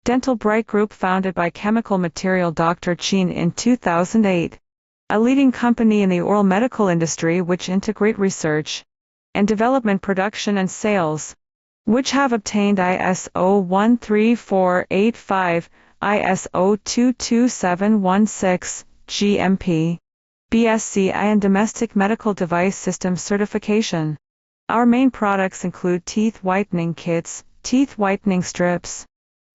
Dentalbright Group, founded by chemical material Dr. Qin in 2008. A leading company in the oral medical industry which integrate research and development, production and sales, which have obtained ISO 13485, ISO 22716, GMP, BSCI and Domestic Medical Device System certification. Our main products include teeth whitening kits, teeth whitening strips,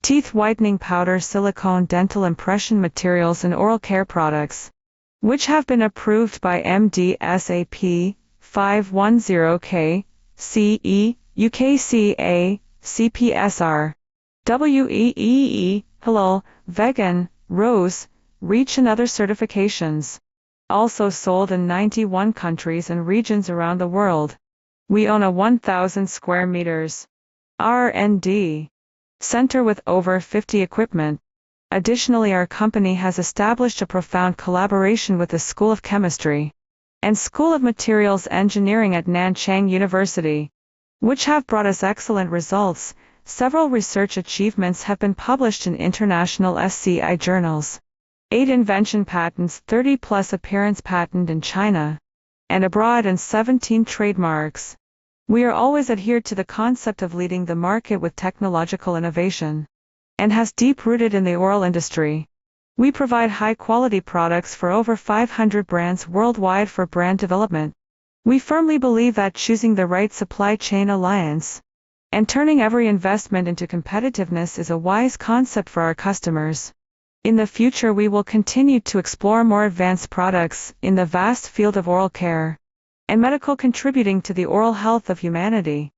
teeth whitening powder, silicone dental impression materials and oral care products, which have been approved by MDSAP 510K, CE, UKCA, CPSR, WEEE, Halal, Vegan, Rose, REACH and other certifications. Also sold in 91 countries and regions around the world. We own a 1,000 square meters R&D center with over 50 equipment. Additionally, our company has established a profound collaboration with the School of Chemistry and School of Materials Engineering at Nanchang University, which have brought us excellent results. Several research achievements have been published in international SCI journals. 8 invention patents, 30+ appearance patent in China and abroad, and 17 trademarks. We are always adhered to the concept of leading the market with technological innovation and has deep-rooted in the oral industry. We provide high-quality products for over 500 brands worldwide for brand development. We firmly believe that choosing the right supply chain alliance and turning every investment into competitiveness is a wise concept for our customers. In the future, we will continue to explore more advanced products in the vast field of oral care and medical, contributing to the oral health of humanity.